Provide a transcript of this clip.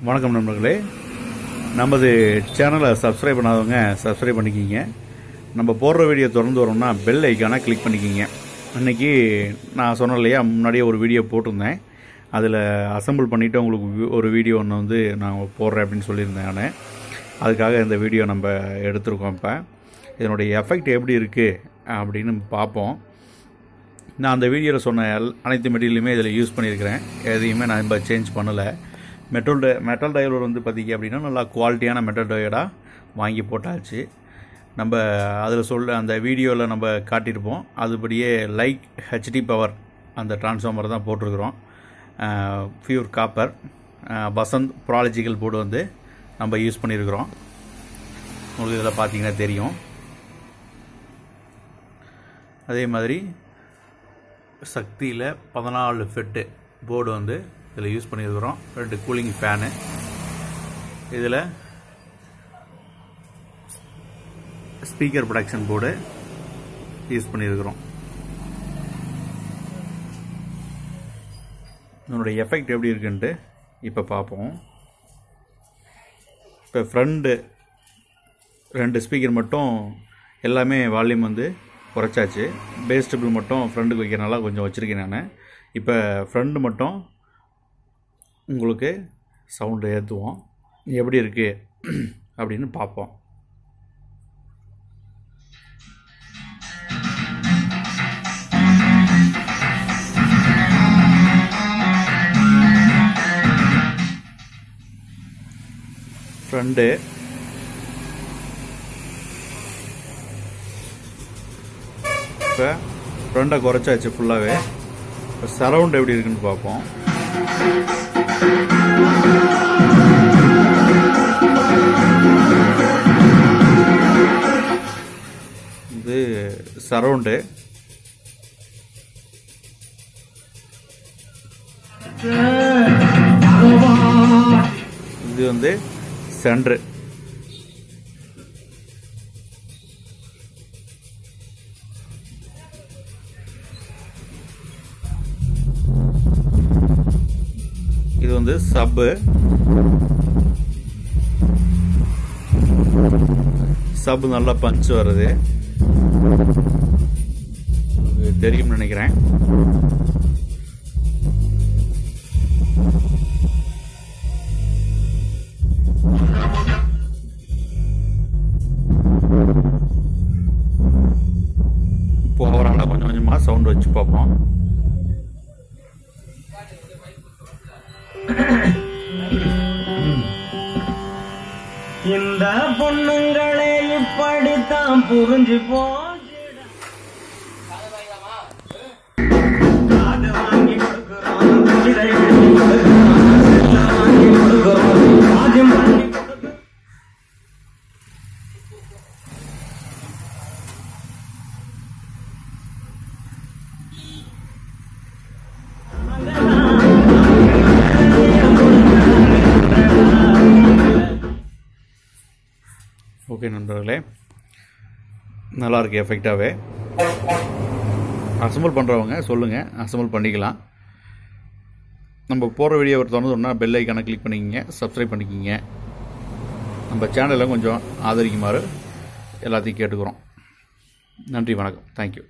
வணக்கம் நண்பர்களே, நமது சேனலை சப்ஸ்கிரைப் பண்ணாதவங்க சப்ஸ்கிரைப் பண்ணிக்கிங்க. நம்ம போடுற வீடியோ தொடர்ந்து வரோம்னா பெல் ஐக்கானை கிளிக் பண்ணிக்கிங்க. இன்றைக்கி நான் சொன்னேன் இல்லையா, முன்னாடியே ஒரு வீடியோ போட்டிருந்தேன். அதில் அசம்பிள் பண்ணிவிட்டு உங்களுக்கு ஒரு வீடியோ ஒன்று வந்து நான் போடுறேன் அப்படின்னு சொல்லியிருந்தேன். நான் அதுக்காக இந்த வீடியோ நம்ம எடுத்திருக்கோம். இப்போ இதனுடைய எஃபெக்ட் எப்படி இருக்குது அப்படின்னு பார்ப்போம். நான் அந்த வீடியோவில் சொன்ன அனைத்து மெட்டீரியலுமே இதில் யூஸ் பண்ணியிருக்கிறேன். எதையுமே நான் இப்போ சேஞ்ச் பண்ணலை. மெட்டல் டயோடு வந்து பார்த்திங்க அப்படின்னா நல்லா குவாலிட்டியான மெட்டல் டயோடாக வாங்கி போட்டாச்சு. நம்ம அதில் அந்த வீடியோவில் நம்ம காட்டியிருப்போம். அதுபடியே லைக் ஹெச்டி பவர் அந்த டிரான்ஸ்ஃபார்மர் தான் போட்டிருக்கிறோம். பியூர் காப்பர் வசந்த் ப்ராலஜிக்கல் போர்டு வந்து நம்ம யூஸ் பண்ணியிருக்கிறோம். உங்களுக்கு இதில் பார்த்தீங்கன்னா தெரியும். அதே மாதிரி சக்தியில் 14 ஃபெட்டு போர்டு வந்து இதில் யூஸ் பண்ணியிருக்கிறோம். 2 கூலிங் ஃபேனு. இதில் ஸ்பீக்கர் ப்ரொடக்ஷன் போர்டு யூஸ் பண்ணியிருக்கிறோம். இதனுடைய எஃபெக்ட் எப்படி இருக்குன்ட்டு இப்போ பார்ப்போம். இப்போ ஃப்ரண்ட்டு 2 ஸ்பீக்கர் மட்டும் எல்லாமே வால்யூம் வந்து குறைச்சாச்சு. பேஸ் டேபிள் மட்டும் ஃப்ரண்ட்டுக்கு வைக்கிறனால கொஞ்சம் வச்சுருக்கேன் நான். இப்போ ஃப்ரண்ட் மட்டும் உங்களுக்கு சவுண்டு ஏற்றுவோம். எப்படி இருக்குது அப்படின்னு பார்ப்போம். ஃப்ரண்ட்டு இப்போ ஃப்ரண்டை குறைச்சாச்சு ஃபுல்லாகவே. இப்போ சரவுண்ட் எப்படி இருக்குன்னு பார்ப்போம். இது சரவுண்டு. இது வந்து சென்ட்ரு. இது வந்து சப்பு நல்லா பஞ்ச் வருது, தெரியும்னு நினைக்கிறேன். இப்போ ஓவராலாக கொஞ்சம் கொஞ்சமாக சவுண்ட் வச்சு பார்ப்போம். இந்த பொண்ணுங்களே இப்படித்தான் புரிஞ்சு வாங்கி கொடுக்கிறோம். ஓகே நண்பர்களே, நல்லாயிருக்கு எஃபெக்டாகவே. அசம்பிள் பண்ணுறவங்க சொல்லுங்கள், அசம்பிள் பண்ணிக்கலாம். நம்ம போகிற வீடியோ தொடர்ந்தோம்னா பெல் ஐக்கானை கிளிக் பண்ணிக்கிங்க, சப்ஸ்கிரைப் பண்ணிக்கிங்க. நம்ம சேனலை கொஞ்சம் ஆதரிக்குமாறு எல்லாத்தையும் கேட்டுக்கிறோம். நன்றி, வணக்கம், தேங்க்யூ.